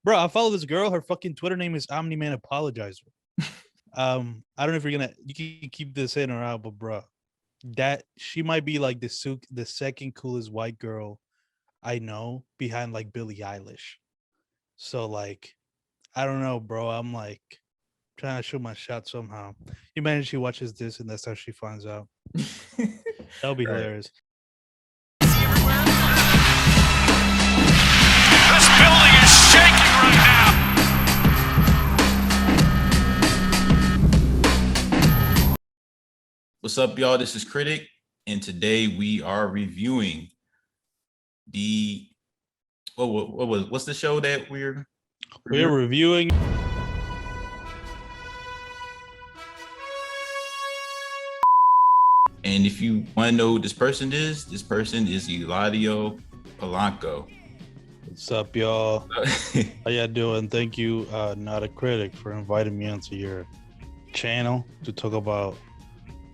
Bro, I follow this girl. Her fucking Twitter name is omni-man apologizer. I don't know if you can keep this in or out, but bro, that she might be like the second coolest white girl I know behind like Billie Eilish. So like, I don't know, bro. I'm like trying to shoot my shot somehow. You imagine she watches this and that's how she finds out. That would be Right. hilarious. This building is shaking right now. What's up, y'all? This is Critic, and today we are reviewing the what's the show that we're reviewing? And if you want to know who this person is Eladio Palanco. What's up, y'all? How y'all doing? Thank you, NotACritic, for inviting me onto your channel to talk about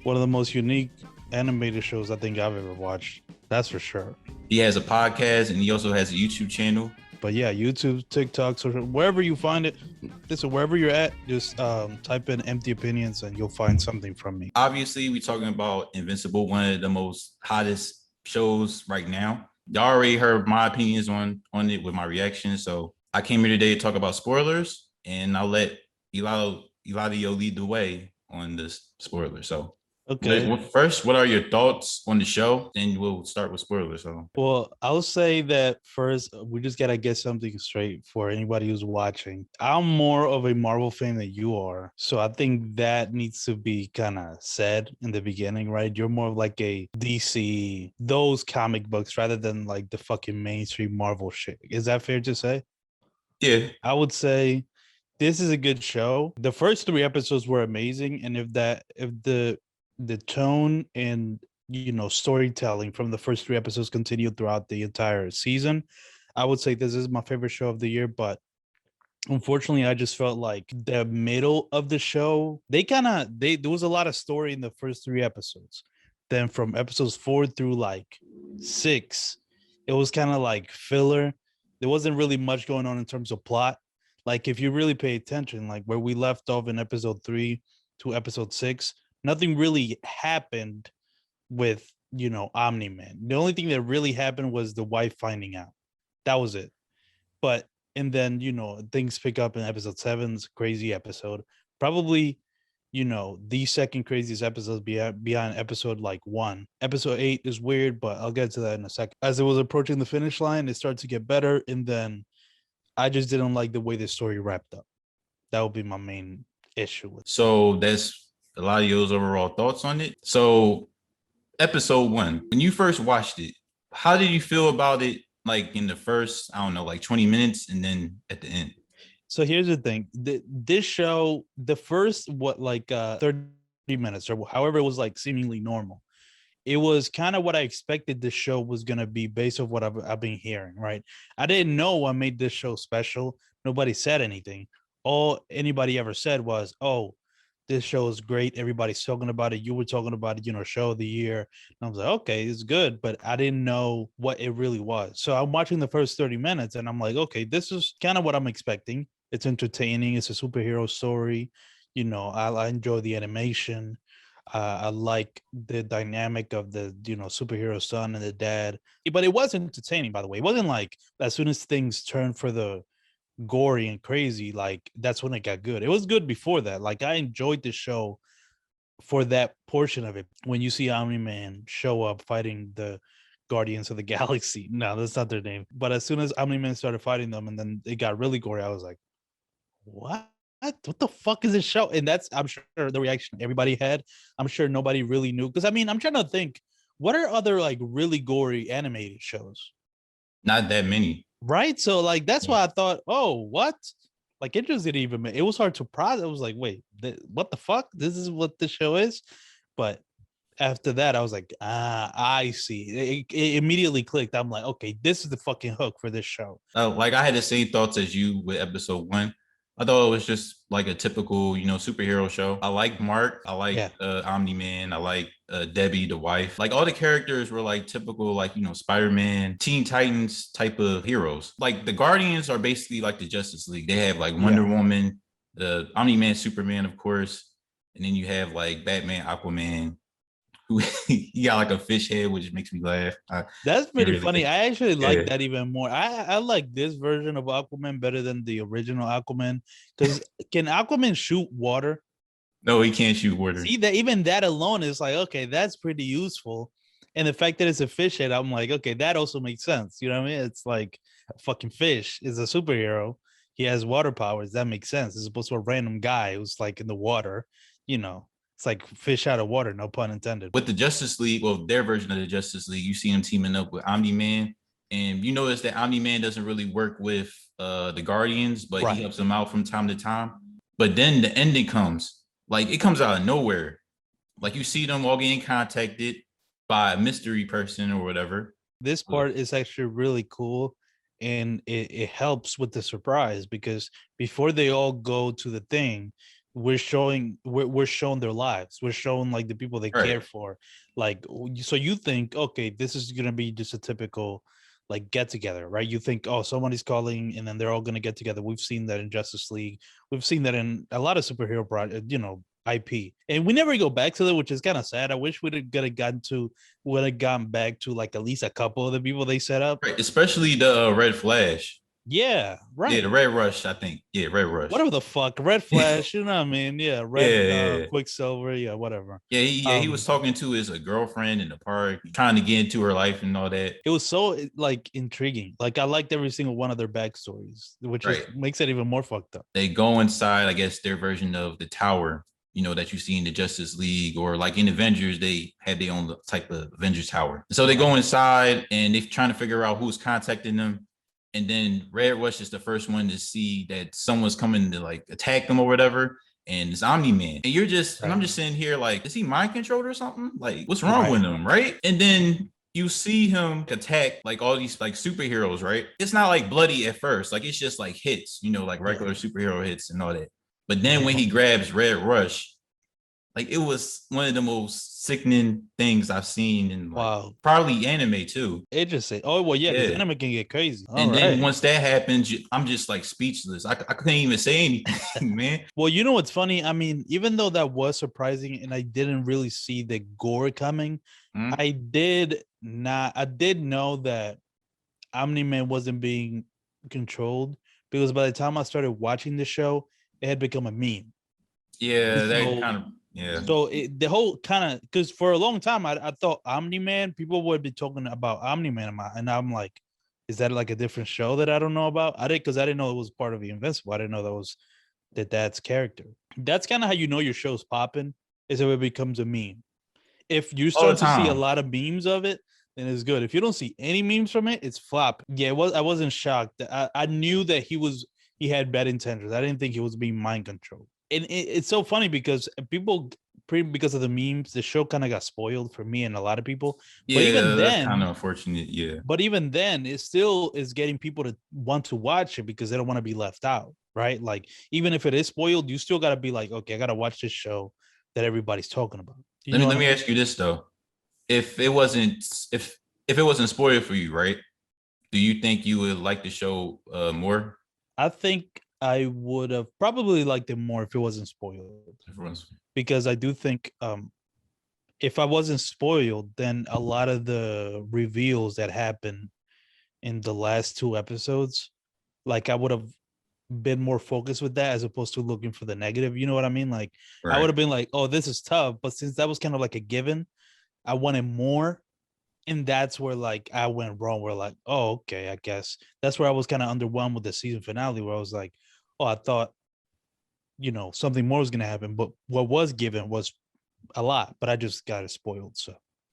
one of the most unique animated shows I think I've ever watched. That's for sure. He has a podcast and he also has a YouTube channel. But yeah, YouTube, TikTok, social, wherever you find it, listen, wherever you're at, just type in Empty Opinions and you'll find something from me. Obviously, we're talking about Invincible, one of the most hottest shows right now. Y'all already heard my opinions on it with my reaction. So I came here today to talk about spoilers, and I'll let Eladio lead the way on this spoiler. So okay. First, what are your thoughts on the show? Then we'll start with spoilers. Well, I'll say that first, we just gotta get something straight for anybody who's watching. I'm more of a Marvel fan than you are, so I think that needs to be kind of said in the beginning, right? You're more of like a DC, those comic books, rather than like the fucking mainstream Marvel shit. Is that fair to say? Yeah, I would say this is a good show. The first 3 episodes were amazing, and if the tone and storytelling from the first 3 episodes continued throughout the entire season, I would say this is my favorite show of the year. But unfortunately, I just felt like the middle of the show, there was a lot of story in the first 3 episodes. Then from episodes 4 through like 6, it was kind of like filler. There wasn't really much going on in terms of plot. Like if you really pay attention, like where we left off in episode 3 to episode 6, nothing really happened with Omni-Man. The only thing that really happened was the wife finding out. That was it. But and then things pick up in episode 7's crazy episode. Probably the second craziest episode beyond episode like 1. Episode 8 is weird, but I'll get to that in a second. As it was approaching the finish line, it started to get better, and then I just didn't like the way the story wrapped up. That would be my main issue with it. So that's Eladio's overall thoughts on it. So episode 1, when you first watched it, how did you feel about it? Like in the first, I don't know, like 20 minutes, and then at the end. So here's the thing: this show, the first 30 minutes or however it was like seemingly normal. It was kind of what I expected this show was gonna be based on what I've been hearing. Right? I didn't know what made this show special. Nobody said anything. All anybody ever said was, "Oh, this show is great. Everybody's talking about it. You were talking about it, show of the year." And I was like, okay, it's good. But I didn't know what it really was. So I'm watching the first 30 minutes and I'm like, okay, this is kind of what I'm expecting. It's entertaining. It's a superhero story. I enjoy the animation. I like the dynamic of the, superhero son and the dad. But it was entertaining, by the way. It wasn't like as soon as things turned for the gory and crazy, like that's when it got good. It was good before that. Like I enjoyed the show for that portion of it. When you see Omni-Man show up fighting the Guardians of the Galaxy, no, that's not their name. But as soon as Omni-Man started fighting them and then it got really gory, I was like, what the fuck is this show? And that's, I'm sure, the reaction everybody had. I'm sure nobody really knew, because I mean, I'm trying to think, what are other like really gory animated shows? Not that many. Right? So like that's why I thought, oh, what? Like it just didn't even, it was hard to process. I was like, wait, what the fuck? This is what the show is. But after that, I was like, I see. It immediately clicked. I'm like, okay, this is the fucking hook for this show. Like I had the same thoughts as you with episode 1. I thought it was just like a typical, superhero show. I like Mark. I like Omni-Man. I like Debbie, the wife. Like all the characters were like typical, like, you know, Spider-Man, Teen Titans type of heroes. Like the Guardians are basically like the Justice League. They have like Wonder Woman, the Omni-Man, Superman, of course. And then you have like Batman, Aquaman, who he got like a fish head, which makes me laugh. That's pretty really funny. I actually like Yeah. that even more. I like this version of Aquaman better than the original Aquaman. Because can Aquaman shoot water? No, he can't shoot water. See that even that alone is like, okay, that's pretty useful. And the fact that it's a fish head, I'm like, okay, that also makes sense. You know what I mean? It's like a fucking fish is a superhero. He has water powers. That makes sense. As opposed to a random guy who's like in the water, you know. It's like fish out of water, no pun intended. With the Justice League, well, their version of the Justice League, you see him teaming up with Omni-Man. And you notice that Omni-Man doesn't really work with the Guardians, but he helps them out from time to time. But then the ending comes. Like, it comes out of nowhere. Like, you see them all getting contacted by a mystery person or whatever. This part is actually really cool. And it helps with the surprise because before they all go to the thing, we're shown their lives. We're shown like the people they care for. Like, so you think, okay, this is gonna be just a typical like get together, right? You think, oh, somebody's calling, and then they're all gonna get together. We've seen that in Justice League. We've seen that in a lot of superhero projects, you know, IP, and we never go back to that, which is kind of sad. I wish would have gone back to like at least a couple of the people they set up, right? Especially the Red Flash. Yeah, right. Yeah, the Red Rush, I think. Yeah, Red Rush. Whatever the fuck, Red Flash, you know what I mean? Yeah, Quicksilver, yeah, whatever. Yeah, he was talking to his girlfriend in the park, trying to get into her life and all that. It was so like intriguing. Like I liked every single one of their backstories, which makes it even more fucked up. They go inside, I guess, their version of the tower, you know, that you see in the Justice League, or like in Avengers, they had their own type of Avengers tower. So they go inside and they're trying to figure out who's contacting them. And then Red Rush is the first one to see that someone's coming to like attack them or whatever. And it's Omni-Man. And you're just, and I'm just sitting here like, is he mind controlled or something? Like, what's wrong with him, right? And then you see him attack like all these like superheroes, right? It's not like bloody at first. Like, it's just like hits, you know, like regular superhero hits and all that. But then when he grabs Red Rush, like it was one of the most sickening things I've seen in like, probably anime too. It just said, oh well, yeah, because anime can get crazy. And then once that happens, I'm just like speechless. I couldn't even say anything, man. Well, you know what's funny? I mean, even though that was surprising, and I didn't really see the gore coming, I did know that Omni-Man wasn't being controlled because by the time I started watching the show, it had become a meme. Yeah, that kind of. Yeah. So the whole kind of, because for a long time I thought Omni-Man, people would be talking about Omni-Man, and I'm like, is that like a different show that I don't know about? I didn't know it was part of the Invincible. I didn't know that was dad's character. That's kind of how you know your show's popping, is if it becomes a meme. If you start to see a lot of memes of it, then it's good. If you don't see any memes from it, it's flop. Yeah, I wasn't shocked. I knew that he had bad intentions. I didn't think he was being mind controlled. And it's so funny because because of the memes, the show kind of got spoiled for me and a lot of people. Yeah, but even that's kind of unfortunate. Yeah. But even then, it still is getting people to want to watch it because they don't want to be left out, right? Like, even if it is spoiled, you still got to be like, okay, I got to watch this show that everybody's talking about. Let me ask you this though: if it wasn't spoiled for you, right? Do you think you would like the show more? I think I would have probably liked it more if it wasn't spoiled. Because I do think if I wasn't spoiled, then a lot of the reveals that happened in the last 2 episodes, like I would have been more focused with that as opposed to looking for the negative. You know what I mean? Like I would have been like, oh, this is tough. But since that was kind of like a given, I wanted more. And that's where like I went wrong. We're like, oh, okay, I guess that's where I was kind of underwhelmed with the season finale, where I was like, oh, I thought, you know, something more was going to happen. But what was given was a lot, but I just got it spoiled.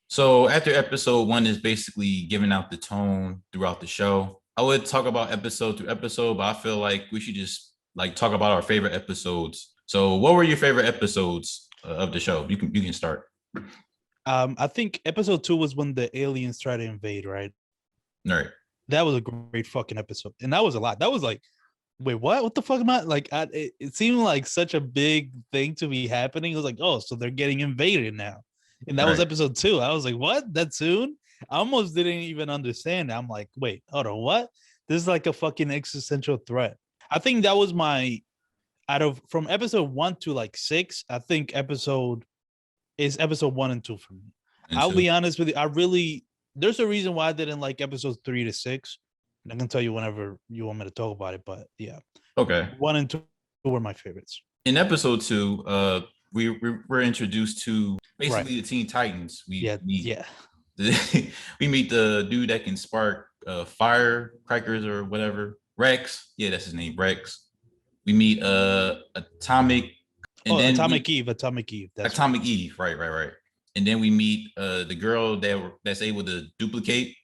So after episode 1 is basically giving out the tone throughout the show, I would talk about episode to episode, but I feel like we should just like talk about our favorite episodes. So what were your favorite episodes of the show? You can start. I think episode 2 was when the aliens tried to invade, right? Right. That was a great fucking episode. And that was a lot. That was like, wait, what the fuck am I like? It seemed like such a big thing to be happening. It was like, oh, so they're getting invaded now. And that was Right. episode 2. I was like, what? That soon? I almost didn't even understand. I'm like, wait, hold on, what? This is like a fucking existential threat. I think that was my from episode 1 to like 6. I think episode 1 and 2 for me. And I'll so, be honest with you. There's a reason why I didn't like episodes 3 to 6. And I can tell you whenever you want me to talk about it. But yeah, okay. 1 and 2 were my favorites. In episode 2, we're introduced to basically Right. the Teen Titans. Yeah. We meet the dude that can spark firecrackers or whatever. Rex. Yeah, that's his name, Rex. We meet Atomic. And then Atomic Eve. That's Atomic Eve. Right. And then we meet the girl that's able to duplicate.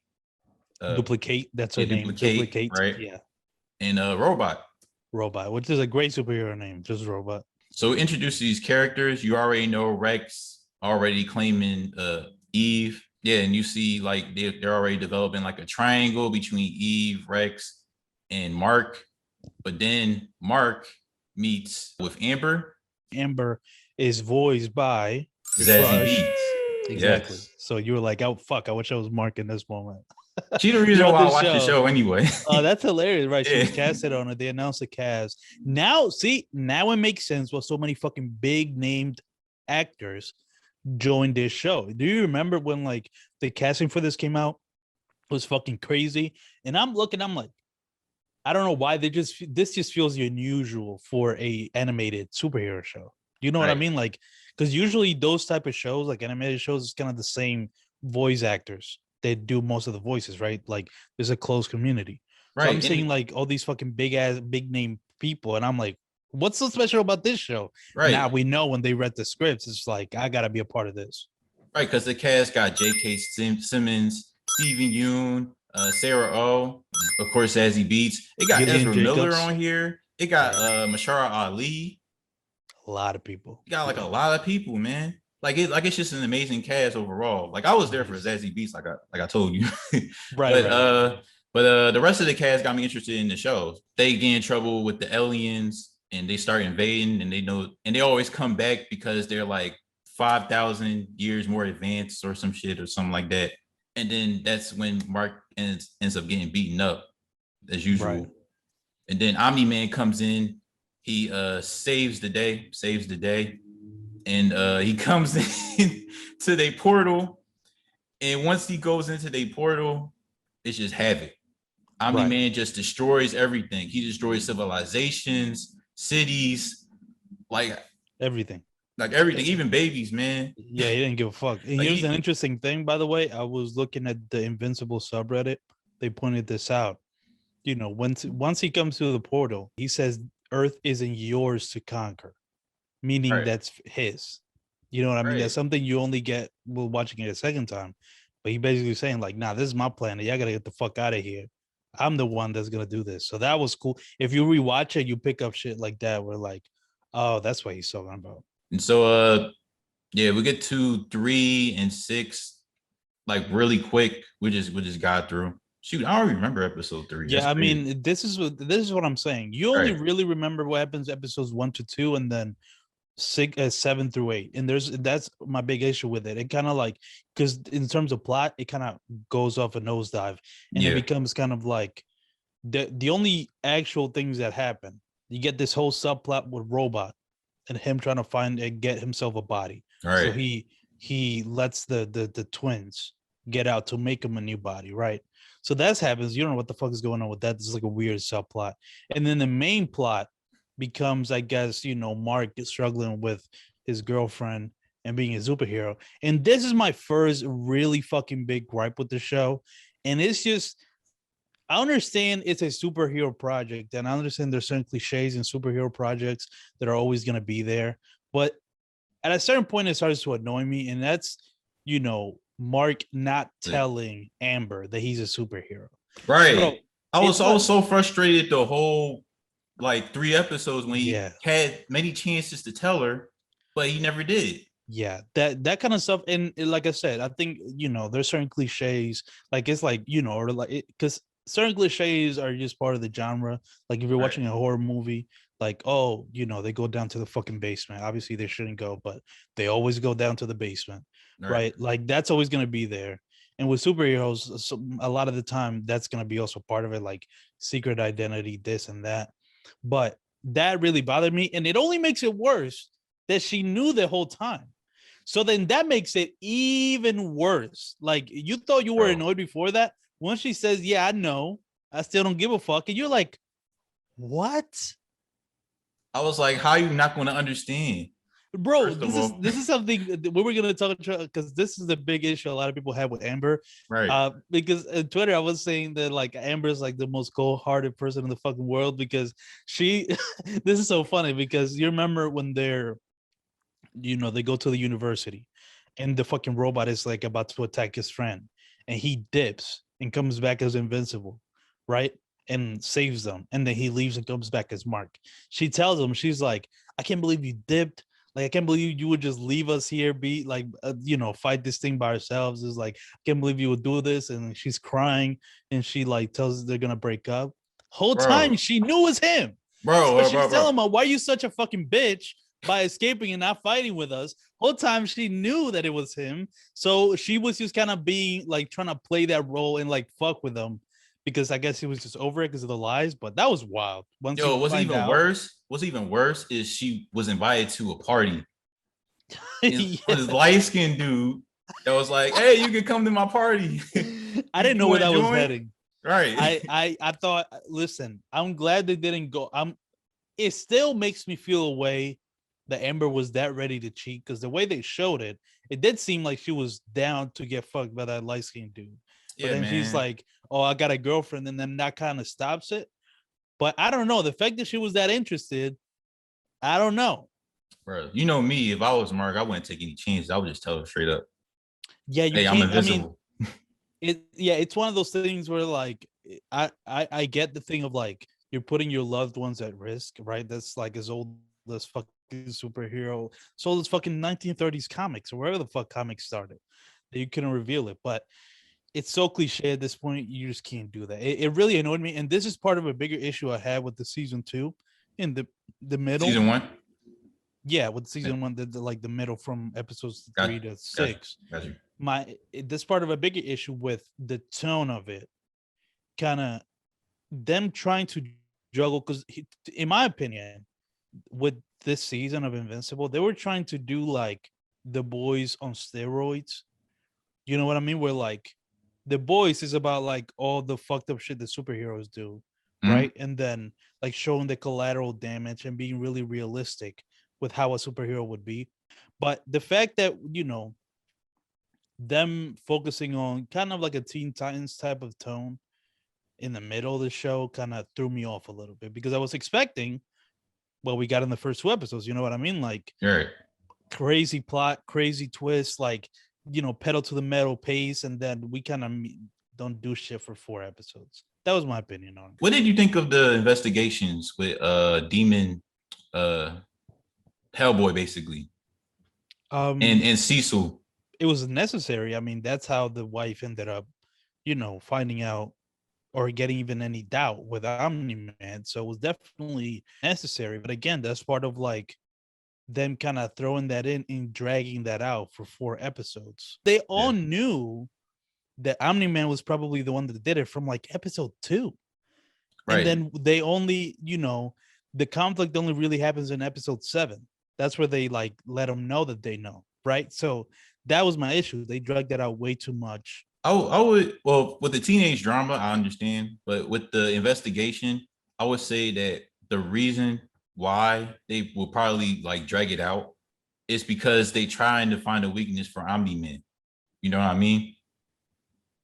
Duplicate. That's her name. Duplicate. Right. Yeah. And Robot, which is a great superhero name. Just Robot. So introduce these characters. You already know Rex already claiming Eve. Yeah, and you see like they're already developing like a triangle between Eve, Rex, and Mark. But then Mark meets with Amber. Amber is voiced by Zazie Beetz. Exactly. Yes. So you were like, oh fuck, I wish I was Mark in this moment. She's the reason why I watched the show anyway. Oh, that's hilarious, right? She was Yeah. casted on it. They announced the cast. Now it makes sense why so many fucking big named actors joined this show. Do you remember when like the casting for this came out? It was fucking crazy. And I'm like, I don't know why this just feels unusual for a animated superhero show. You know what I Right. mean? Like, because usually those type of shows, like animated shows, is kind of the same voice actors. They do most of the voices, right? Like, there's a close community. Right. So I'm seeing like all these fucking big name people, and I'm like, what's so special about this show? Right. Now we know when they read the scripts, it's like I gotta be a part of this. Right, because the cast got J.K. Simmons, Steven Yeun, Sarah Oh, of course, Zazie Beetz. It got Gillian Ezra Miller Jacobs. on here. It got Mashara Ali. A lot of people. It got like a lot of people, man. It's just an amazing cast overall. Like I was there for Zazie Beetz, like I told you. Right. But the rest of the cast got me interested in the show. They get in trouble with the aliens and they start invading, and they always come back because they're like 5,000 years more advanced or some shit or something like that. And then that's when Mark ends up getting beaten up as usual. Right. And then Omni-Man comes in. He saves the day. And he comes in to their portal. And once he goes into their portal, it's just havoc. Omni-Man just destroys everything. He destroys civilizations, cities, like everything. Like everything, even babies, man. Yeah, he didn't give a fuck. And here's an interesting thing, by the way. I was looking at the Invincible subreddit. They pointed this out. You know, once he comes to the portal, he says Earth isn't yours to conquer, meaning that's his. You know what I mean? That's something you only get while watching it a second time. But he basically saying like, nah, this is my planet. Y'all gotta get the fuck out of here. I'm the one that's gonna do this. So that was cool. If you rewatch it, you pick up shit like that. Where like, oh, that's what he's talking about. And so, we get to 3 and 6, like really quick. We just got through. Shoot, I don't remember episode 3. Yeah, I mean, this is what I'm saying. You only really remember what happens episodes 1 to 2, and then 7 through 8. And that's my big issue with it. It kind of like, because in terms of plot, it kind of goes off a nosedive, and it becomes kind of like the only actual things that happen. You get this whole subplot with Robot and him trying to find and get himself a body. Right. So he lets the twins get out to make him a new body, right? So that happens. You don't know what the fuck is going on with that. This is like a weird subplot. And then the main plot becomes, I guess, Mark is struggling with his girlfriend and being a superhero. And this is my first really fucking big gripe with the show. And it's just, I understand it's a superhero project, and I understand there's certain cliches in superhero projects that are always going to be there. But at a certain point, it starts to annoy me. And that's, Mark not telling Amber that he's a superhero. Right. So, I was so frustrated the whole 3 episodes when he had many chances to tell her, but he never did. Yeah, that kind of stuff. And like I said, I think, there's certain cliches, like it's like, or like, because certain cliches are just part of the genre. Like if you're Right. watching a horror movie, like, oh, they go down to the fucking basement. Obviously they shouldn't go, but they always go down to the basement, right? Like that's always going to be there. And with superheroes, a lot of the time that's going to be also part of it, like secret identity, this and that. But that really bothered me, and it only makes it worse that she knew the whole time. So then that makes it even worse. Like you thought you were annoyed before that. Once she says, "Yeah, I know," I still don't give a fuck, and you're like, "What?" I was like, "How are you not going to understand?" Bro, this is something we were gonna talk about, because this is a big issue a lot of people have with Amber. Right. Because on Twitter I was saying that like Amber is like the most cold-hearted person in the fucking world, because she this is so funny, because you remember when they go to the university and the fucking robot is like about to attack his friend, and he dips and comes back as Invincible, right? And saves them, and then he leaves and comes back as Mark. She tells him, she's like, I can't believe you dipped. Like, I can't believe you would just leave us here, be like, fight this thing by ourselves. It's like, I can't believe you would do this. And she's crying, and she like tells us they're gonna break up. Whole time she knew it was him. So she's telling him, why are you such a fucking bitch by escaping and not fighting with us? Whole time she knew that it was him. So she was just kind of being like trying to play that role and like fuck with him, because I guess he was just over it because of the lies. But that was wild. What's even worse? What's even worse is she was invited to a party. This light-skinned dude that was like, "Hey, you can come to my party." I didn't know where that was heading. Right. I thought, listen, I'm glad they didn't go. It still makes me feel a way that Amber was that ready to cheat, because the way they showed it, it did seem like she was down to get fucked by that light-skinned dude. But then she's like, "Oh, I got a girlfriend," and then that kind of stops it. But I don't know. The fact that she was that interested, I don't know. Bro, you know me. If I was Mark, I wouldn't take any chances. I would just tell her straight up. Yeah, hey, I'm Invincible. I mean, it's one of those things where like I get the thing of like you're putting your loved ones at risk, right? That's like as old as fucking superhero, as old as fucking 1930s comics or wherever the fuck comics started. That you couldn't reveal it, but it's so cliche at this point. You just can't do that. It really annoyed me, and this is part of a bigger issue I had with the season 2 in the middle. Season 1. Yeah, with season 1, the middle from episodes 3 to 6. Got you. This part of a bigger issue with the tone of it, kind of them trying to juggle, because in my opinion, with this season of Invincible, they were trying to do like The Boys on steroids. You know what I mean? Where like The Boys is about like all the fucked up shit that superheroes do, right? And then like showing the collateral damage and being really realistic with how a superhero would be. But the fact that, them focusing on kind of like a Teen Titans type of tone in the middle of the show kind of threw me off a little bit, because I was expecting what we got in the first 2 episodes. You know what I mean? Like crazy plot, crazy twist, like, pedal to the metal pace. And then we kind of don't do shit for 4 episodes. That was my opinion on it. What did you think of the investigations with Demon Hellboy, basically? And Cecil. It was necessary. I mean, that's how the wife ended up, finding out or getting even any doubt with Omni-Man. So it was definitely necessary. But again, that's part of like them kind of throwing that in and dragging that out for 4 episodes. They all knew that Omni-Man was probably the one that did it from like episode 2. Right. And then they only, the conflict only really happens in episode 7. That's where they like let them know that they know. Right. So that was my issue. They dragged that out way too much. I would, well, with the teenage drama, I understand. But with the investigation, I would say that the reason why they will probably like drag it out is because they trying to find a weakness for Omni-Man. You know what I mean?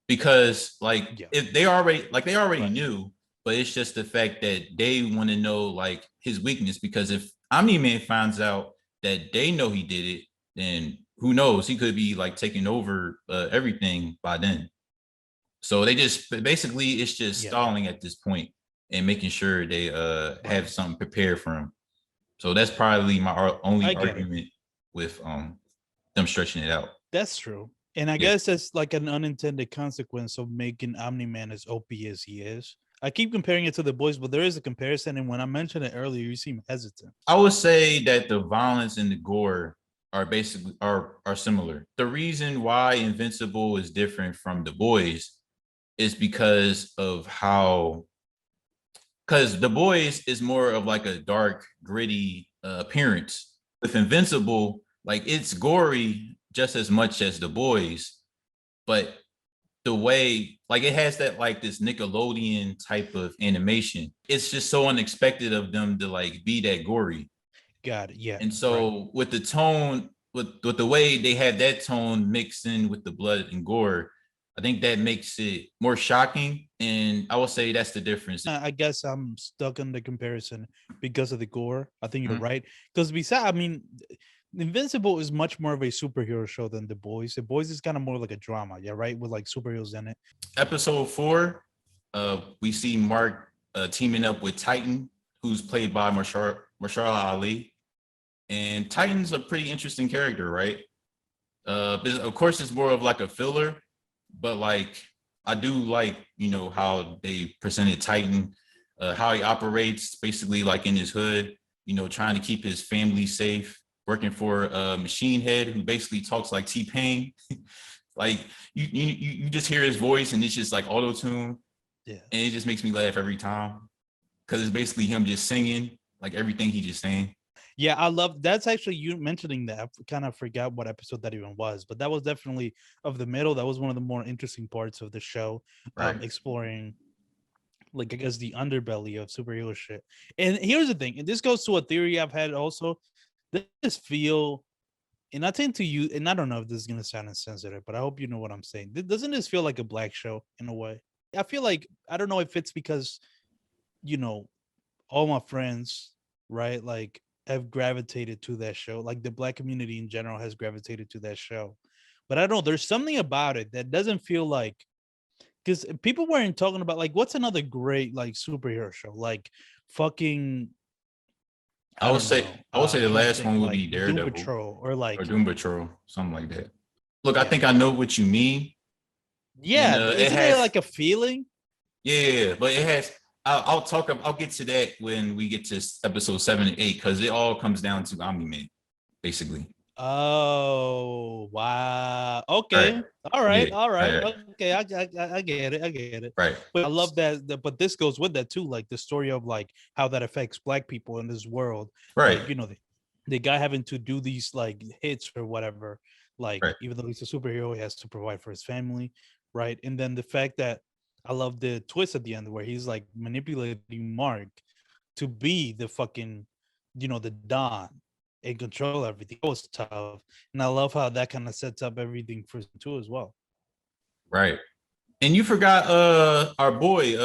Because if they already knew, but it's just the fact that they want to know like his weakness, because if Omni-Man finds out that they know he did it, then who knows? He could be like taking over everything by then. So they just basically it's just stalling at this point and making sure they have something prepared for him. So that's probably my only argument with them stretching it out. That's true. And I Yeah. guess that's like an unintended consequence of making Omni-Man as OP as he is. I keep comparing it to the boys, but there is a comparison. And when I mentioned it earlier, you seem hesitant. I would say that the violence and the gore are basically are similar. The reason why Invincible is different from the boys is because of how, because the boys is more of like a dark, gritty appearance. With Invincible, like it's gory just as much as the boys, but the way, like it has that like this Nickelodeon type of animation. It's just so unexpected of them to like be that gory. Got it. Yeah. And so with the tone, with the way they have that tone mixed in with the blood and gore, I think that makes it more shocking. And I will say that's the difference. I guess I'm stuck on the comparison because of the gore. I think you're Mhm. right. Because besides, I mean, Invincible is much more of a superhero show than The Boys. The Boys is kind of more like a drama, yeah, right? With like superheroes in it. Episode 4, we see Mark teaming up with Titan, who's played by Marshall Ali. And Titan's a pretty interesting character, right? Of course, it's more of like a filler, but like I do like, you know, how they presented Titan, how he operates basically like in his hood, you know, trying to keep his family safe, working for Machine Head, who basically talks like T-Pain. Like you just hear his voice and it's just like auto-tune. Yeah. And it just makes me laugh every time because it's basically him just singing like everything he just saying. Yeah, I love that's actually you mentioning that. I kind of forgot what episode that even was, but that was definitely of the middle. That was one of the more interesting parts of the show, Right. exploring like I guess the underbelly of superhero shit. And here's the thing, and this goes to a theory I've had also. This feel, and I tend to use, and I don't know if this is gonna sound insensitive, but I hope you know what I'm saying. Doesn't this feel like a black show in a way? I feel like I don't know if it's because you know all my friends, right, like have gravitated to that show. Like the black community in general has gravitated to that show. But I don't know, there's something about it that doesn't feel like because people weren't talking about like what's another great like superhero show? Like fucking I don't know. I would say the Trying to last think one would like be Doom Daredevil Patrol or or like Doom Patrol, something like that. Look, I yeah. think I know what you mean. And Yeah, it isn't it has, like a feeling? yeah, but it has, I'll get to that when we get to episode 7 and 8, because it all comes down to Omni-Man, basically. Oh wow. Okay. Right. All right. Yeah. All right. Right. Okay. I get it. I get it. Right. But I love that. But this goes with that too, like the story of like how that affects black people in this world. Right. Like you know, the guy having to do these like hits or whatever. Like Right. even though he's a superhero, he has to provide for his family, right? And then the fact that I love the twist at the end where he's like manipulating Mark to be the fucking, the Don and control everything. That was tough. And I love how that kind of sets up everything for season 2 as well. Right. And you forgot our boy,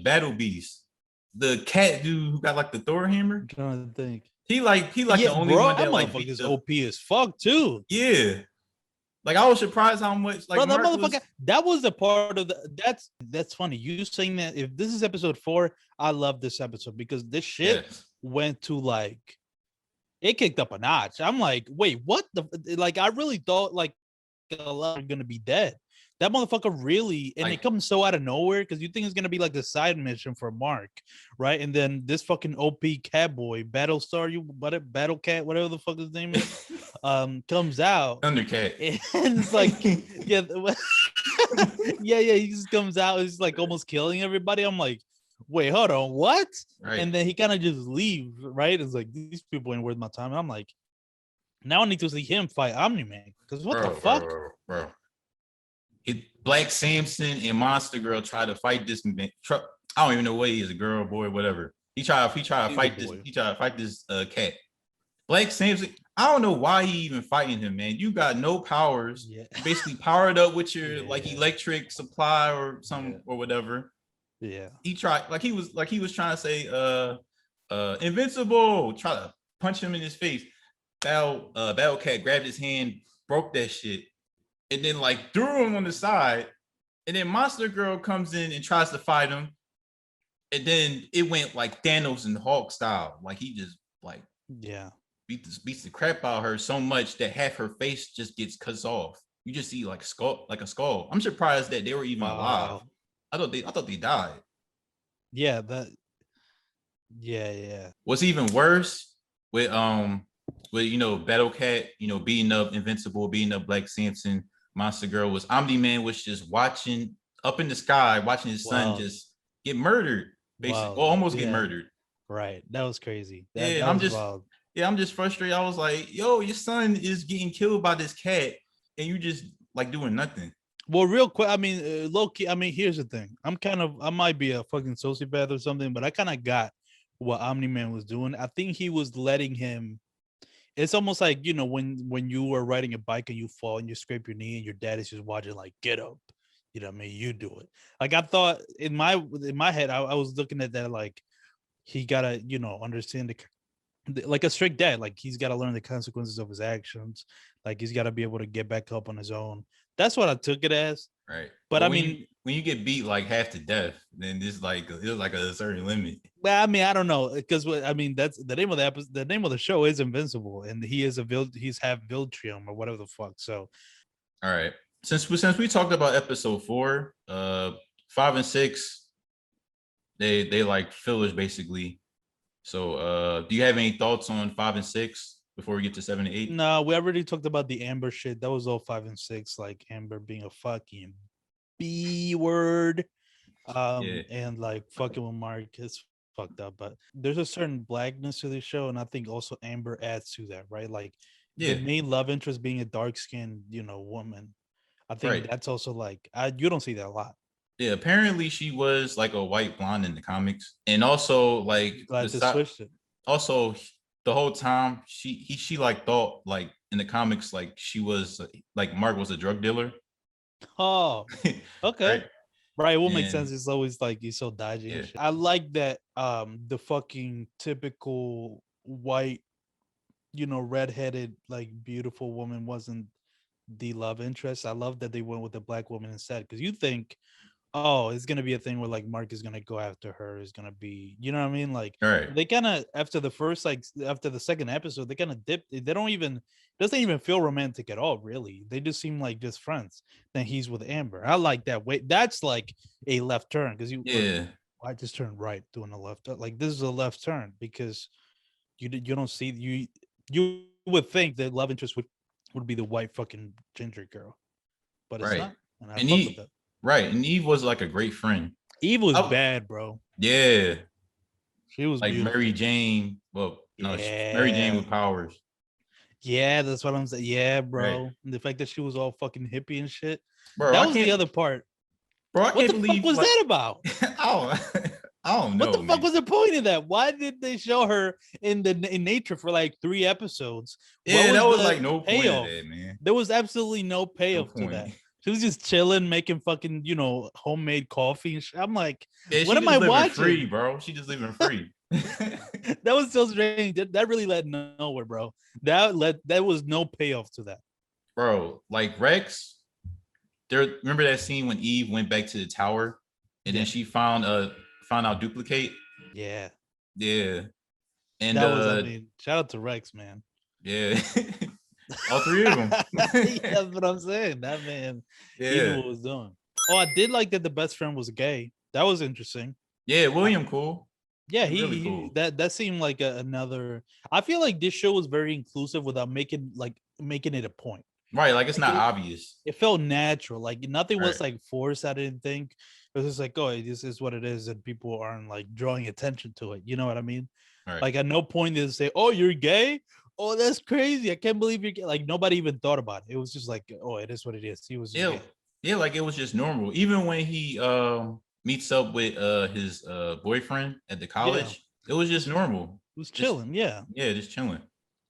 Battle Beast, the cat dude who got like the Thor hammer. I'm trying to think. He like Yeah, the only bro, one that that like motherfucker beat is the, OP as fuck too. yeah. Like I was surprised how much like Bro, that Mark motherfucker, was. that was the part of the that's funny. You saying that if this is episode 4, I love this episode because this shit Yes. went to like it kicked up a notch. I'm like, wait, what the like I really thought like a lot are gonna be dead. That motherfucker really, and Like, it comes so out of nowhere because you think it's gonna be like the side mission for Mark, right? And then this fucking OP Catboy, Battle Cat, whatever the fuck his name is, comes out, Thundercat. and it's like, yeah, yeah, he just comes out, it's like almost killing everybody. I'm like, wait, hold on, what? Right. And then he kind of just leaves, right? It's like these people ain't worth my time. And I'm like, now I need to see him fight Omni-Man because what the fuck? Bro. Black Samson and Monster Girl try to fight this man. I don't even know what he is, a girl, boy, whatever. He tried to fight this. He tried to fight this cat. Black Samson. I don't know why he even fighting him, man. You got no powers. Yeah. Basically powered up with your Yeah. like electric supply or some or whatever. Yeah. He tried he was trying to say Invincible. Try to punch him in his face. Battle Cat grabbed his hand, broke that shit, and then like threw him on the side. And then Monster Girl comes in and tries to fight him. And then it went like Thanos and Hulk style. Like he just like beats the crap out of her so much that half her face just gets cut off. you just see like a skull. I'm surprised that they were even alive. Wow. I thought they died. Yeah, yeah. What's even worse with Battle Cat, beating up Invincible, beating up Black Samson, Monster Girl, was Omni-Man was just watching up in the sky, watching his son Wow. just get murdered, basically, Wow. or almost get Yeah. murdered. Right. That was crazy. Yeah, and That was wild. I'm just frustrated. I was like, yo, your son is getting killed by this cat, and you just like doing nothing. Well, real quick, I mean, low key, I mean, here's the thing. I might be a fucking sociopath or something, but I kind of got what Omni-Man was doing. I think he was letting him. It's almost like, when you are riding a bike and you fall and you scrape your knee and your dad is just watching, like, get up. You know what I mean? You do it. Like, I thought in my head, I was looking at that like he gotta, understand like a strict dad, like he's got to learn the consequences of his actions, like he's got to be able to get back up on his own. That's what I took it as. Right. But I when mean, when you get beat like half to death, then it's like a certain limit. well, I mean, I don't know, because I mean, that's the name of the episode. The name of the show is Invincible, and he's half Viltrium or whatever the fuck. So, all right. Since we talked about episode 4, 5 and 6, they like fillers basically. So do you have any thoughts on 5 and 6 before we get to 7 and 8? no, we already talked about the Amber shit. That was all 5 and 6, like Amber being a fucking B word. Yeah. And like fucking with Mark is fucked up, but there's a certain blackness to the show, and I think also Amber adds to that, right? Like the Yeah. main love interest being a dark-skinned, woman. I think Right. that's also like you don't see that a lot. Yeah, apparently she was like a white blonde in the comics, and also like Glad to switch it. also the whole time she like thought like in the comics like she was like Mark was a drug dealer. Oh, okay. Right. Right, it will make And sense. It's always like he's so dodgy. yeah, And shit. I like that the fucking typical white, redheaded, like beautiful woman wasn't the love interest. I love that they went with the black woman instead, because you think, oh, it's gonna be a thing where like Mark is gonna go after her. Is gonna be, you know what I mean? Like all right. they kind of after the second episode, they kind of dip. They don't even doesn't even feel romantic at all. Really, they just seem like just friends. Then he's with Amber. I like that. Wait, that's like a left turn, because Yeah. I just turned right doing a left. Like this is a left turn, because you don't see you would think that love interest would be the white fucking ginger girl, but it's Right. not. And I And fuck with that. right. And Eve was like a great friend. Eve was Oh. bad, bro. Yeah. She was Like beautiful. Mary Jane. Well, no, Mary Jane with powers. Yeah, that's what I'm saying. Yeah, bro. Right. And the fact that she was all fucking hippie and shit. Bro, That was the other part. Bro, I What can't the believe fuck was like, that about? I don't know. What the fuck was the point of that? Why did they show her in nature for like 3 episodes? Yeah, that was the like no point payoff? of that, man. There was absolutely no payoff to that. She was just chilling, making fucking, homemade coffee and shit. I'm like, Yeah, what am I watching? Free, bro. She just living free. That was so strange. That really led nowhere, bro. That was no payoff to that. Bro, like Rex, remember that scene when Eve went back to the tower and then she found out duplicate? Yeah. Yeah. And that was, shout out to Rex, man. Yeah. All 3 of them. That's what I'm saying. That man, he knew what was doing. Oh, I did like that the best friend was gay. That was interesting. Yeah, William cool. Yeah, really cool. That seemed like another. I feel like this show was very inclusive without making it a point. Right, like it's not obvious. It felt natural. Like nothing was like forced. I didn't think it was just like, oh, this is what it is, and people aren't like drawing attention to it. You know what I mean? Right. Like at no point did they say, "Oh, you're gay." Oh, that's crazy. I can't believe you're gay. Like nobody even thought about it. It was just like, oh, it is what it is. He was just yeah, like it was just normal. Even when he meets up with his boyfriend at the college, it was just normal. It was chilling. Yeah, just chilling.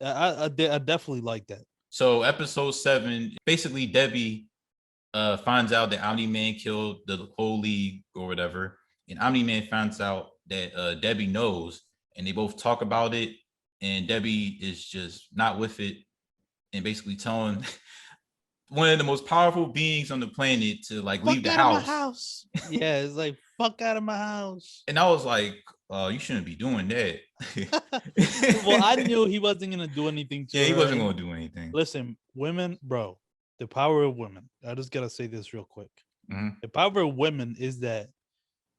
I definitely like that. So episode 7, basically Debbie finds out that Omni-Man killed the whole league or whatever, and Omni-Man finds out that Debbie knows, and they both talk about it, and Debbie is just not with it, and basically telling one of the most powerful beings on the planet to like leave the house. Yeah, it's like fuck out of my house. And I was like, you shouldn't be doing that. Well, I knew he wasn't gonna do anything to her. He wasn't gonna do anything. Listen, women, bro, the power of women. I just gotta say this real quick. Mhm. The power of women is that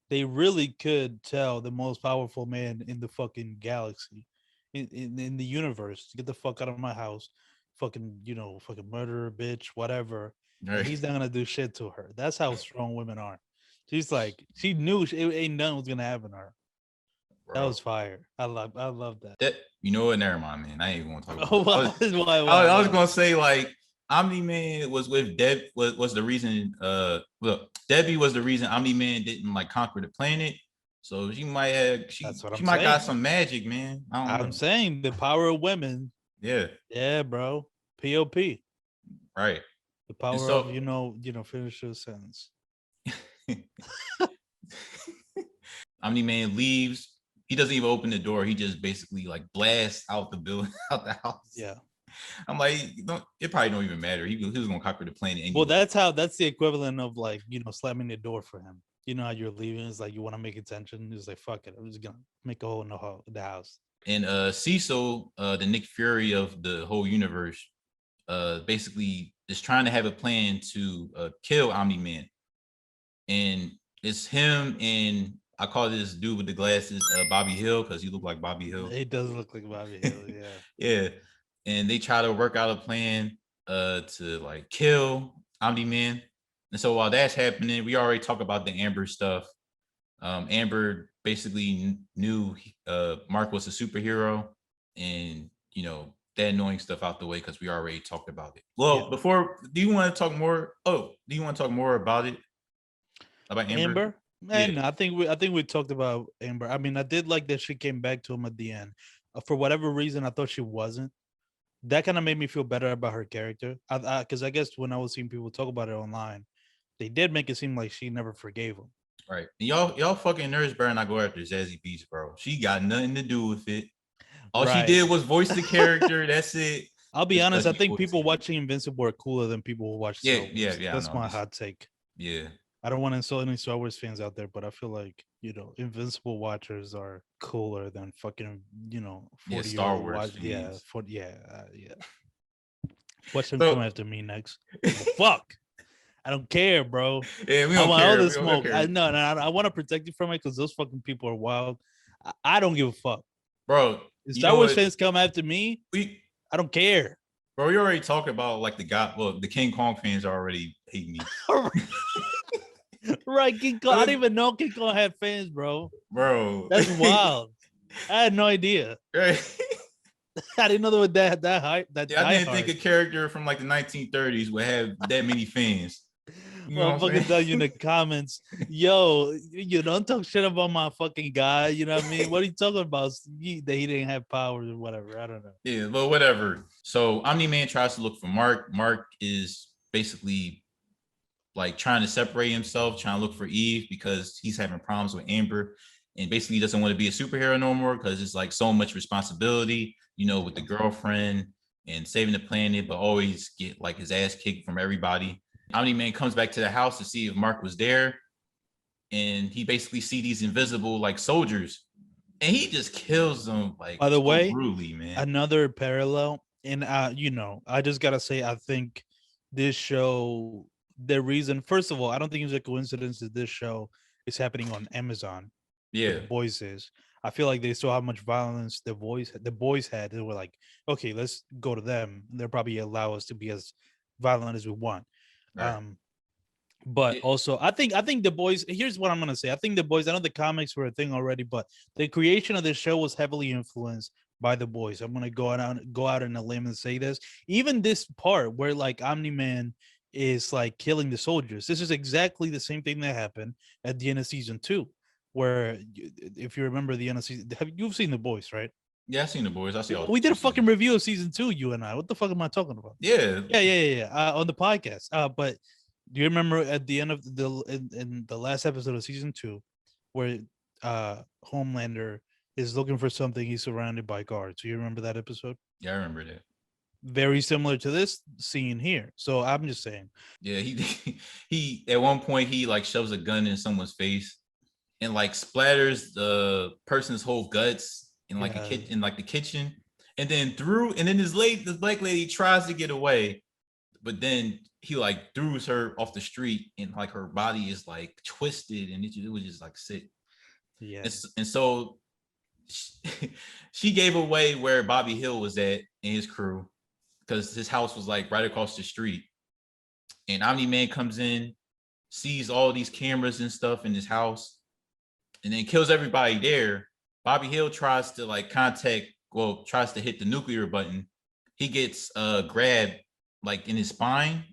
they really could tell the most powerful man in the fucking galaxy, in the universe, get the fuck out of my house, fucking, fucking murderer, bitch, whatever. And Right. he's not gonna do shit to her. That's how strong women are. She's like, she knew ain't nothing was gonna happen to her. That Bro. was fire. I love that. That, you know what? Never mind, man. I ain't even gonna talk Oh, about it. I was gonna say like Omni-Man was with Deb was the reason look, Debbie was the reason Omni-Man didn't like conquer the planet. So she might have That's what she I'm might got saying. some magic, man. I don't I'm know. saying the power of women. Yeah, Yeah, bro. POP. right. The And power of so finish your sentence. Omni-Man leaves. He doesn't even open the door. He just basically like blasts out the building, out the house. Yeah. I'm like, it probably don't even matter. He was gonna conquer the planet anyway. Well, that's the equivalent of like, slamming the door for him. You know how you're leaving, it's like you want to make attention. It's like, fuck it, I'm just gonna make a hole in the house. And Cecil, the Nick Fury of the whole universe, basically is trying to have a plan to kill Omni-Man. And it's him and I call this dude with the glasses Bobby Hill, because he looked like Bobby Hill. It does look like Bobby Hill, yeah. Yeah. And they try to work out a plan to like kill Omni-Man. And so while that's happening, we already talked about the Amber stuff. Amber basically knew Mark was a superhero, and that annoying stuff out the way because we already talked about it. Well, do you want to talk more? Oh, do you want to talk more about it? About Amber? Man, yeah. I think we talked about Amber. I mean, I did like that she came back to him at the end. For whatever reason, I thought she wasn't. That kind of made me feel better about her character. Because I guess when I was seeing people talk about it online, they did make it seem like she never forgave him. Right. And y'all fucking nerds better not go after Zazie Beetz, bro. She got nothing to do with it. All she did was voice the character. That's it. I'll be honest. I think people watching Invincible are cooler than people who watch Star Wars. Yeah. That's my hot take. Yeah. I don't want to insult any Star Wars fans out there, but I feel like, Invincible watchers are cooler than fucking, 40 Star Wars. Watch them come after me next. Fuck. I don't care, bro. Yeah, we don't I want care. all the smoke. I want to protect you from it because those fucking people are wild. I don't give a fuck, bro. If Star Wars fans come after me, I don't care, bro. We already talked about like the King Kong fans already hate me. Right, King Kong. I didn't even know King Kong had fans, bro. Bro, that's wild. I had no idea. Right. I didn't know there was that high. I didn't think a character from like the 1930s would have that many fans. Well, I'm fucking tell you in the comments, yo, you don't talk shit about my fucking guy. You know what I mean? What are you talking about? That he didn't have powers or whatever. I don't know. Yeah, but whatever. So Omni-Man tries to look for Mark. Mark is basically like trying to separate himself, trying to look for Eve because he's having problems with Amber, and basically doesn't want to be a superhero no more because it's like so much responsibility, with the girlfriend and saving the planet, but always get like his ass kicked from everybody. Omni-Man comes back to the house to see if Mark was there, and he basically see these invisible like soldiers, and he just kills them like. By the way, brutally, man. Another parallel, and I just gotta say, I think this show, the reason, first of all, I don't think it's a coincidence that this show is happening on Amazon. Yeah, The Boys is. I feel like they saw how much violence the boys had. They were like, okay, let's go to them. They'll probably allow us to be as violent as we want. Right. But also, I think the boys. Here's what I'm gonna say. I think the boys. I know the comics were a thing already, but the creation of this show was heavily influenced by the boys. I'm gonna go out on a limb and say this. Even this part where like Omni-Man is like killing the soldiers. This is exactly the same thing that happened at the end of season 2, where if you remember the end of season, you've seen the boys, right? Yeah, I've seen the boys. I see. We did a fucking review of season 2. You and I. What the fuck am I talking about? Yeah. On the podcast. But do you remember at the end of in the last episode of season 2, where Homelander is looking for something? He's surrounded by guards. Do you remember that episode? Yeah, I remember that. Very similar to this scene here. So I'm just saying. Yeah, he at one point he like shoves a gun in someone's face and like splatters the person's whole guts in like the kitchen, and then this black lady tries to get away. but then he like threw her off the street, and like her body is like twisted, and it was just like sick. Yeah. And so she gave away where Bobby Hill was at and his crew, because his house was like right across the street. And Omni-Man comes in, sees all these cameras and stuff in his house, and then kills everybody there. Bobby Hill tries to like tries to hit the nuclear button. He gets grabbed like in his spine,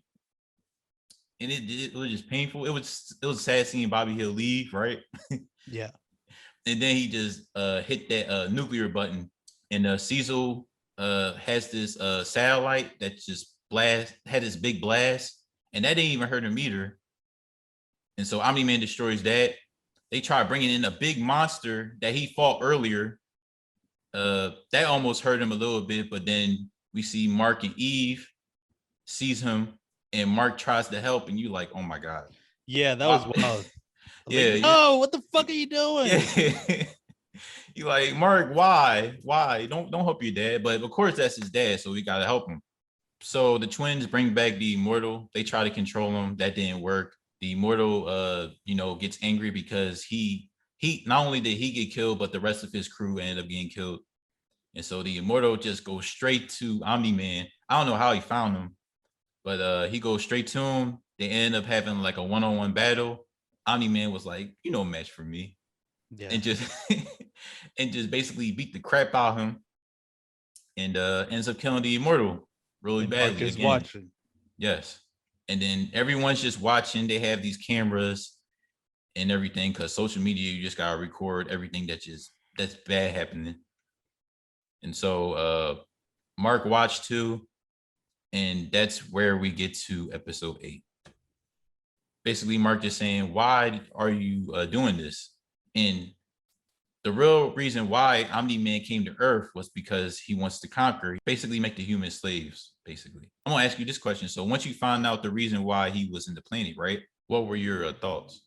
and it was just painful. It was sad seeing Bobby Hill leave, right? Yeah. And then he just hit that nuclear button, and Cecil has this satellite that just had this big blast, and that didn't even hurt him either. And so Omni-Man destroys that. They try bringing in a big monster that he fought earlier. That almost hurt him a little bit, but then we see Mark and Eve sees him, and Mark tries to help, and you like, oh my god. Yeah, that was wild. Yeah, like, no, what the fuck are you doing? Yeah. You like, Mark, why? Don't help your dad. But of course that's his dad, so we gotta help him. So the twins bring back the immortal. They try to control him. That didn't work. The immortal gets angry because he not only did he get killed, but the rest of his crew ended up getting killed. And so the immortal just goes straight to Omni-Man. I don't know how he found him, but he goes straight to him. They end up having like a one-on-one battle. Omni-Man was like, match for me. Yeah. And just and just basically beat the crap out of him, and ends up killing the immortal really badly. Mark is watching. Yes. And then everyone's just watching. They have these cameras and everything, because social media, you just gotta record everything that's bad happening. And so Mark watched too, and that's where we get to episode 8. Basically, Mark just saying, why are you doing this? And the real reason why Omni-Man came to Earth was because he wants to conquer, basically make the humans slaves, basically. I'm gonna ask you this question. So once you found out the reason why he was in the planet, right? What were your thoughts?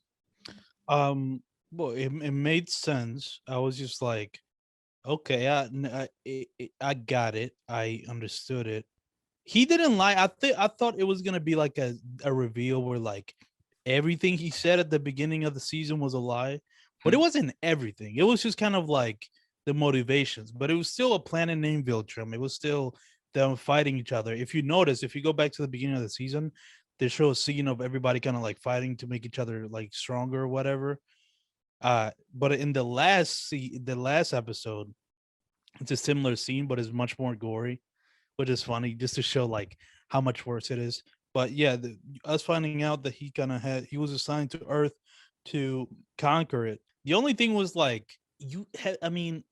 Well, it made sense. I was just like, okay, I got it. I understood it. He didn't lie. I thought it was gonna be like a reveal where like everything he said at the beginning of the season was a lie, but it wasn't everything. It was just kind of like the motivations, but it was still a planet named Viltrum. It was still them fighting each other. If you notice, if you go back to the beginning of the season, they show a scene of everybody kind of like fighting to make each other like stronger or whatever. But in the last episode, it's a similar scene, but it's much more gory, which is funny just to show like how much worse it is. But yeah, us finding out that he was assigned to Earth to conquer it. The only thing was like I mean,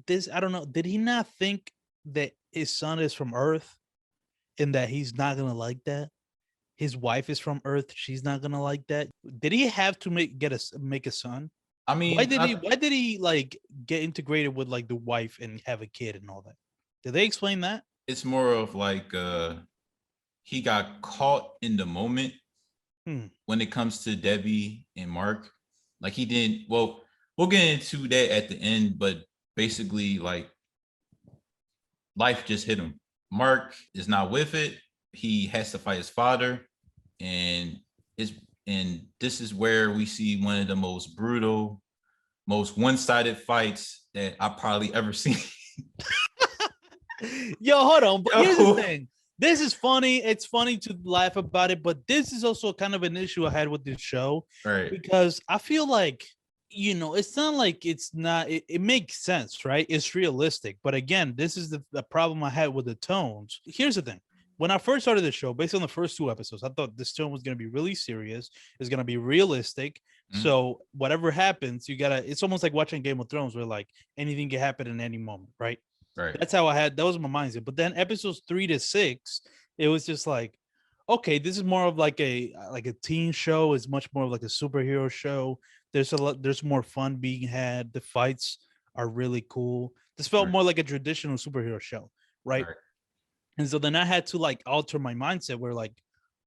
this I don't know. Did he not think that his son is from Earth and that he's not gonna like that? His wife is from Earth. She's not gonna like that. Did he have to make a son? I mean, Why did he like get integrated with like the wife and have a kid and all that? Did they explain that? it's more of like he got caught in the moment when it comes to Debbie and Mark. Like he didn't. Well, we'll get into that at the end, but basically, like, life just hit him. Mark is not with it. He has to fight his father, and this is where we see one of the most brutal, most one-sided fights that I've probably ever seen. Yo, hold on. But here's the thing. This is funny. It's funny to laugh about it, but this is also kind of an issue I had with this show. Right. Because I feel like, it's not like it's not, it makes sense, right? It's realistic. But again, this is the problem I had with the tones. Here's the thing. When I first started the show, based on the first 2 episodes, I thought this tone was going to be really serious. It's going to be realistic. So whatever happens, it's almost like watching Game of Thrones where like anything can happen in any moment, right? Right. That's how that was my mindset. But then episodes 3 to 6, it was just like, okay, this is more of like a teen show. It's much more of like a superhero show. There's more fun being had. The fights are really cool. This felt more like a traditional superhero show, right? And so then I had to like alter my mindset where like,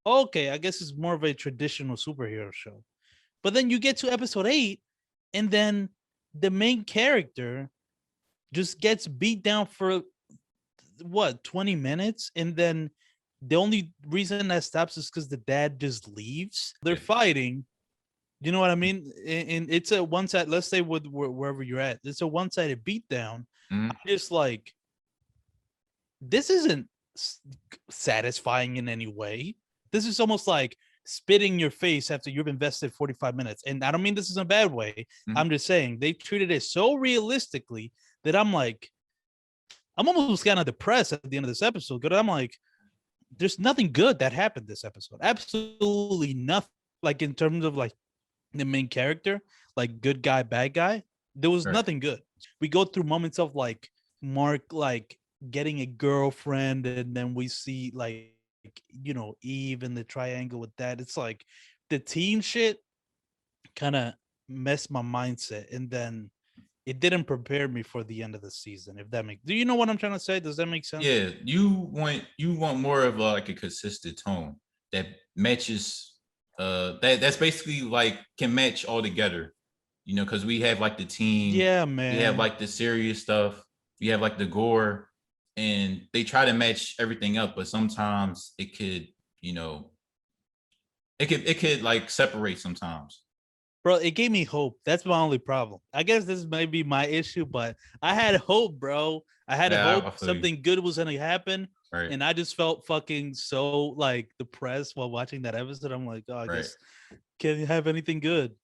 okay, I guess it's more of a traditional superhero show. But then you get to episode 8, and then the main character just gets beat down for 20 minutes, and then The only reason that stops is because the dad just leaves. They're Yeah. fighting. You know what I mean? And it's a one side. Let's say with wherever you're at, it's a one-sided beatdown. Mhm. I'm just like, this isn't satisfying in any way. This is almost like spitting your face after you've invested 45 minutes. And I don't mean this is a bad way. Mhm. I'm just saying they treated it so realistically that I'm like, I'm almost kind of depressed at the end of this episode because I'm like, there's nothing good that happened this episode. Absolutely nothing. Like in terms of like the main character, like good guy, bad guy, there was Right. nothing good. We go through moments of like Mark like getting a girlfriend, and then we see like Eve and the triangle with that. It's like the teen shit kind of messed my mindset, and then it didn't prepare me for the end of the season. If that makes, do you know what I'm trying to say? Does that make sense? Yeah, you want more of like a consistent tone that matches that's basically like can match all together, because we have like the team, Yeah, we have man. like the serious stuff, we have like the gore, and they try to match everything up, but sometimes it could, it could like separate sometimes. Bro, it gave me hope. That's my only problem. I guess this may be my issue, but I had hope, bro. I had Yeah, I hope feel you. something good was gonna happen, Right, and I just felt fucking so like depressed while watching that episode. I'm like, oh, I right. guess can't have anything good.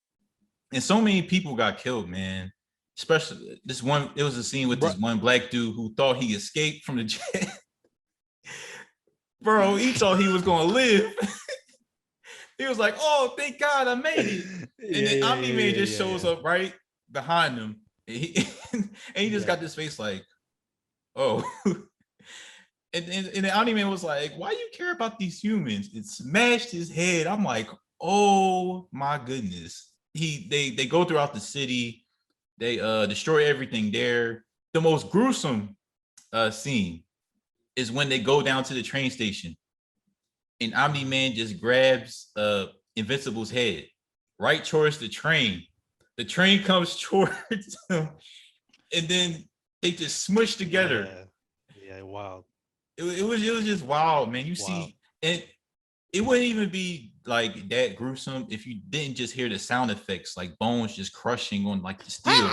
And so many people got killed, man. Especially this one, it was a scene with Bro, this one black dude who thought he escaped from the jail. Bro, he thought he was gonna live. He was like, "Oh, thank God, I made it." And then Omni-Man just shows up right behind him, and he just got this face like, "Oh." And the Omni-Man was like, "Why you care about these humans?" It smashed his head. I'm like, "Oh my goodness." They go throughout the city. They destroy everything there. The most gruesome scene is when they go down to the train station and Omni-Man just grabs Invincible's head right towards the train. The train comes towards him, and then they just smush together. Yeah, wow. It was just wild, man. You see, and it wouldn't even be like that gruesome if you didn't just hear the sound effects, like bones just crushing on like the steel.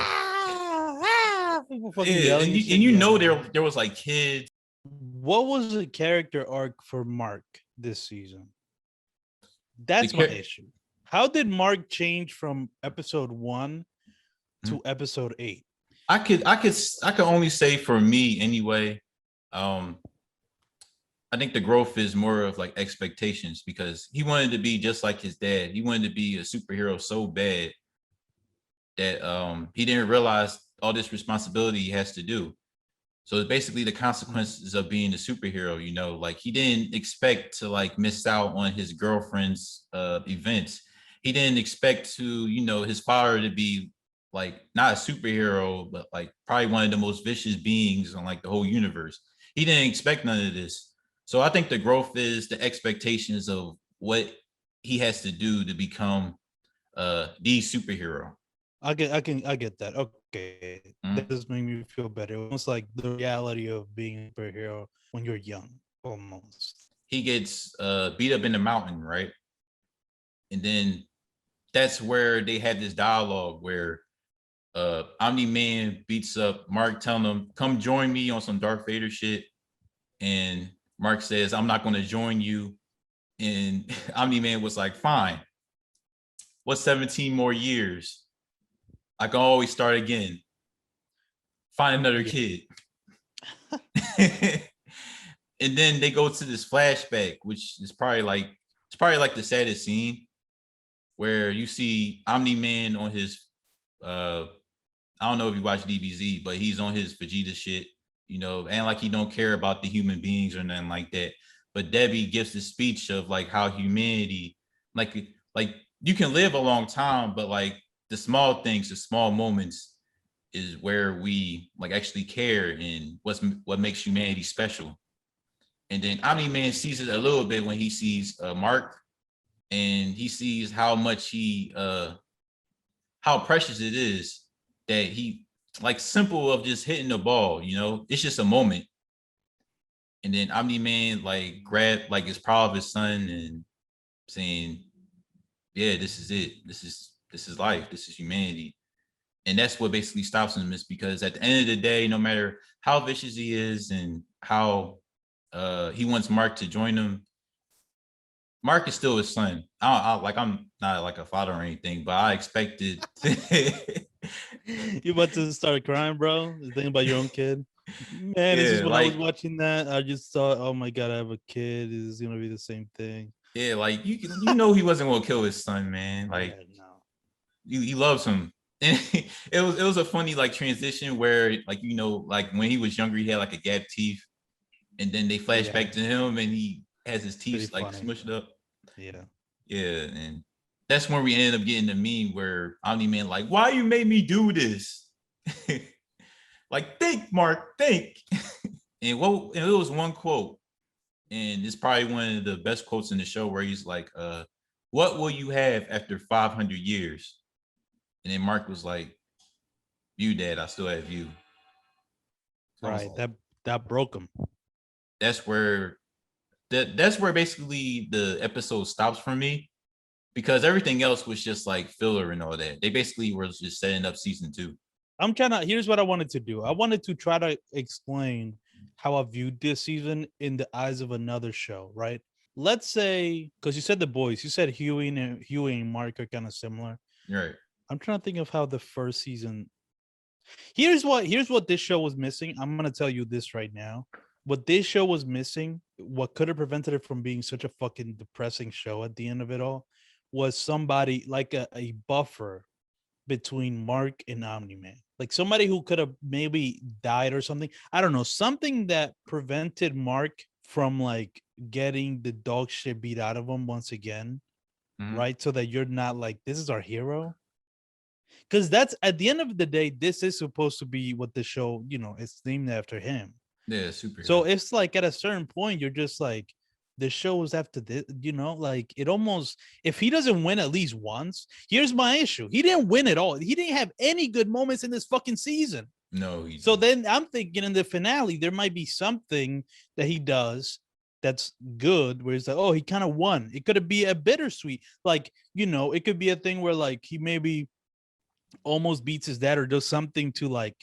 People fucking Yeah, yelling and and shit. you Yeah, know man. there was like kids. What was the character arc for Mark this season? That's my issue. How did Mark change from episode 1 to episode 8? I could only say for me anyway. I think the growth is more of like expectations because he wanted to be just like his dad. He wanted to be a superhero so bad that he didn't realize all this responsibility he has to do. So it's basically the consequences of being a superhero, like he didn't expect to like miss out on his girlfriend's events. He didn't expect to, his father to be like not a superhero, but like probably one of the most vicious beings on like the whole universe. He didn't expect none of this. So I think the growth is the expectations of what he has to do to become the superhero. I get that. Okay, that does make me feel better. Almost like the reality of being a superhero when you're young, almost. He gets beat up in the mountain, right? And then that's where they had this dialogue where Omni-Man beats up Mark, telling him, "Come join me on some Darth Vader shit." And Mark says, "I'm not going to join you." And Omni-Man was like, "Fine. What's 17 more years? I can always start again. Find another kid." And then they go to this flashback, which is probably like the saddest scene, where you see Omni-Man on his I don't know if you watch DBZ, but he's on his Vegeta shit, and like he don't care about the human beings or nothing like that. But Debbie gives the speech of like how humanity, like you can live a long time, but like the small things, the small moments is where we like actually care and what makes humanity special. And then Omni-Man sees it a little bit when he sees Mark, and he sees how much how precious it is that he like simple of just hitting the ball, it's just a moment. And then Omni-Man like grabbed like is proud of his son and saying, yeah, this is it. This is life. This is humanity. And that's what basically stops him, is because at the end of the day, no matter how vicious he is and how he wants Mark to join him, Mark is still his son. I'm not like a father or anything, but I expected. You about to start crying, bro? Thinking about your own kid. Man, it's just Yeah, when I was like watching that, I just thought, oh my god, I have a kid. It's gonna be the same thing. yeah, like you know he wasn't gonna kill his son, man. Like Yeah, no. he loves him. And it was a funny like transition where like like when he was younger he had like a gap teeth, and then they flash back to him and he has his Pretty teeth like funny. smushed up. Yeah. Yeah, and that's when we ended up getting the meme where Omni-Man like, why you made me do this? Like, think, Mark, think. And it was one quote, and it's probably one of the best quotes in the show, where he's like, what will you have after 500 years? And then Mark was like, you, Dad, I still have you. So Right. like, That broke him. that's where that's where basically the episode stops for me, because everything else was just like filler and all that. They basically were just setting up season 2. Here's what I wanted to do. I wanted to try to explain how I viewed this season in the eyes of another show, right? Let's say, because you said the boys, you said Huey and Mark are kind of similar. Right. I'm trying to think of how the first season. Here's what this show was missing. I'm gonna tell you this right now. What this show was missing, what could have prevented it from being such a fucking depressing show at the end of it all, was somebody like a buffer between Mark and Omni-Man. Like somebody who could have maybe died or something. I don't know, something that prevented Mark from like getting the dog shit beat out of him once again, Mhm. right? So that you're not like, this is our hero. Because that's at the end of the day, this is supposed to be what the show, it's named after him. Yeah, superhero. So it's like at a certain point, you're just like, the shows after this, like it almost, if he doesn't win at least once, here's my issue. He didn't win at all. He didn't have any good moments in this fucking season. No, So then I'm thinking in the finale, there might be something that he does that's good, where it's like, oh, he kind of won. It could be a bittersweet, like, it could be a thing where like he maybe almost beats his dad or does something to like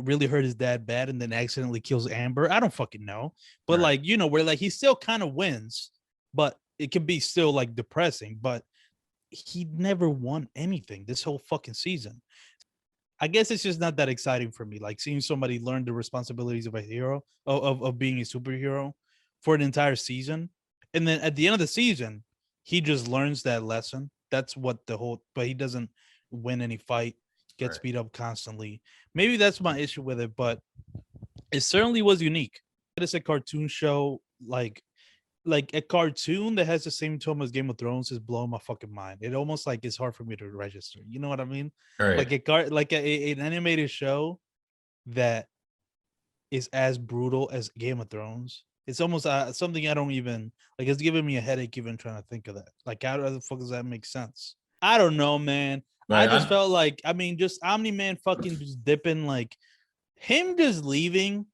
really hurt his dad bad and then accidentally kills Amber. I don't fucking know. But right. like, where like he still kind of wins, but it can be still like depressing. But he never won anything this whole fucking season. I guess it's just not that exciting for me. Like seeing somebody learn the responsibilities of a hero, of being a superhero for an entire season. And then at the end of the season, he just learns that lesson. That's what but he doesn't win any fight, gets Right. beat up constantly. Maybe that's my issue with it, but it certainly was unique. It's a cartoon show, like a cartoon that has the same tone as Game of Thrones is blowing my fucking mind. It almost like it's hard for me to register. You know what I mean? Right. Like an animated show that is as brutal as Game of Thrones. It's almost something I don't even like. It's giving me a headache even trying to think of that. Like, how the fuck does that make sense? I don't know, man. I Right. just felt like, I mean, just Omni-Man fucking just dipping, like him just leaving.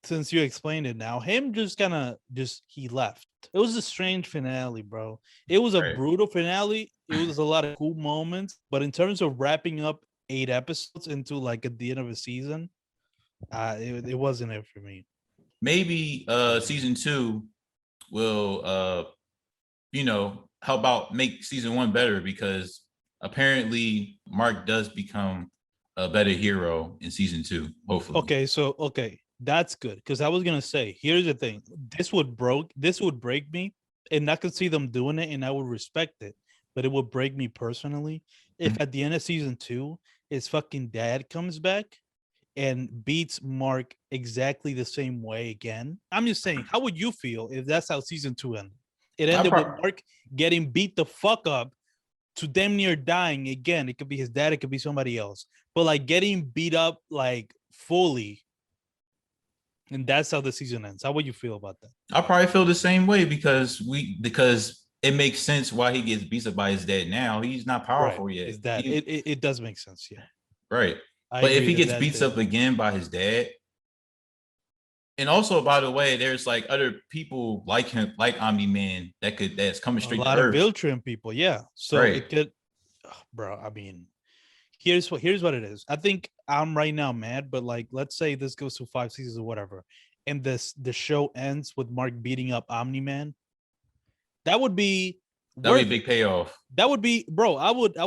Since you explained it now, him just kind of he left. It was a strange finale, bro. It was a Right. brutal finale. It was a lot of cool moments, but in terms of wrapping up 8 episodes into like at the end of a season, it wasn't it for me. Maybe season 2 will help out make season 1 better, because apparently Mark does become a better hero in season 2, hopefully. Okay, that's good, because I was gonna say, here's the thing: this would break me, and I could see them doing it, and I would respect it, but it would break me personally if at the end of season 2, his fucking dad comes back and beats Mark exactly the same way again. I'm just saying, how would you feel if that's how season 2 ended? It ended with Mark getting beat the fuck up to damn near dying again. It could be his dad, it could be somebody else, but like getting beat up like fully, and that's how the season ends. How would you feel about that? I probably feel the same way, because it makes sense why he gets beat up by his dad now. He's not powerful yet. Is that it does make sense, yeah. Right. I But if agree he that gets beat up again by his dad, And also, by the way, there's like other people like him, like Omni-Man, that's coming A straight to lot of Earth. Viltrum people, yeah. So Right. it could, bro. I mean, here's what it is. I think I'm right now mad, but like, let's say this goes to 5 seasons or whatever, and the show ends with Mark beating up Omni Man. That would be That'll be a worth big it. payoff. That would be, bro. I would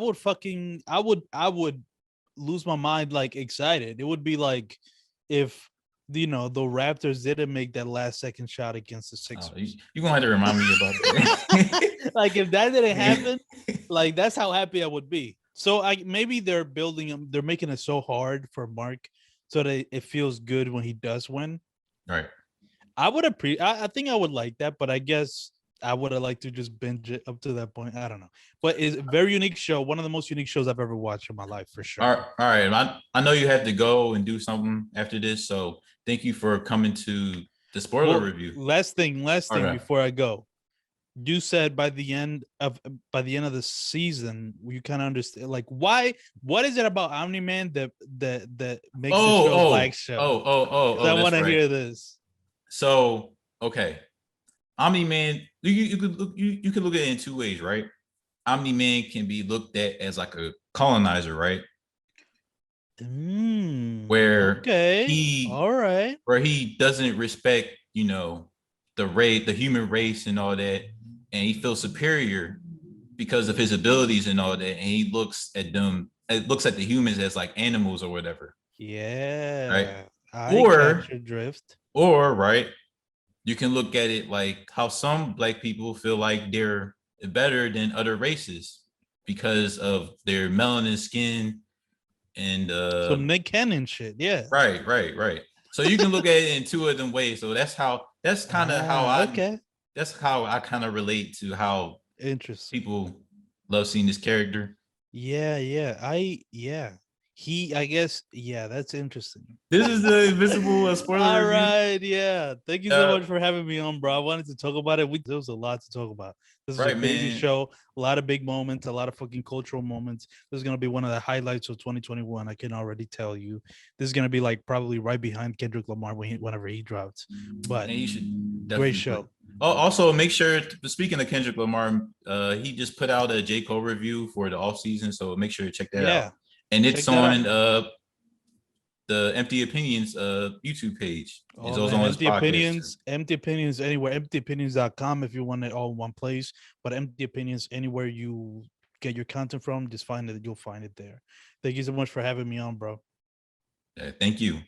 lose my mind, like excited. It would be like if the Raptors didn't make that last second shot against the Oh, Sixers. you're gonna have to remind me about that. Like if that didn't happen, like that's how happy I would be. So maybe they're building him, they're making it so hard for Mark so that it feels good when he does win. Right. I think I would like that, but I guess I would have liked to just binge it up to that point. I don't know. But it's a very unique show, one of the most unique shows I've ever watched in my life, for sure. All right. I know you have to go and do something after this, so thank you for coming to the spoiler review. Last thing Okay. before I go. You said by the end of the season, you kind of understand, like, what is it about Omni-Man that makes the show Black Show? Oh, I that's want to right. hear this. So, okay. Omni-Man, you could look at it in two ways, right? Omni-Man can be looked at as like a colonizer, right? Where Okay. All right. where he doesn't respect, the human race and all that, and he feels superior because of his abilities and all that, and he looks at the humans as like animals or whatever. Yeah. Right. I catch your drift. Or right, you can look at it like how some Black people feel like they're better than other races because of their melanin skin and Some Nick Cannon shit. Yeah. right. So you can look at it in two of them ways. So that's kind of how I kind of relate to how interesting people love seeing this character. I guess, that's interesting. This is the Invincible spoiler All review. right, yeah. Thank you so much for having me on, bro. I wanted to talk about it. There was a lot to talk about. This is a crazy show, a lot of big moments, a lot of fucking cultural moments. This is gonna be one of the highlights of 2021. I can already tell you. This is gonna be like probably right behind Kendrick Lamar whenever he drops. But and you should great show. Also, make sure, speaking of Kendrick Lamar, he just put out a J. Cole review for the off season, so make sure to check that out. And it's on the Empty Opinions YouTube page. It's also on his podcast. Empty Opinions anywhere, emptyopinions.com if you want it all in one place. But Empty Opinions, anywhere you get your content from, just find it. You'll find it there. Thank you so much for having me on, bro. Thank you.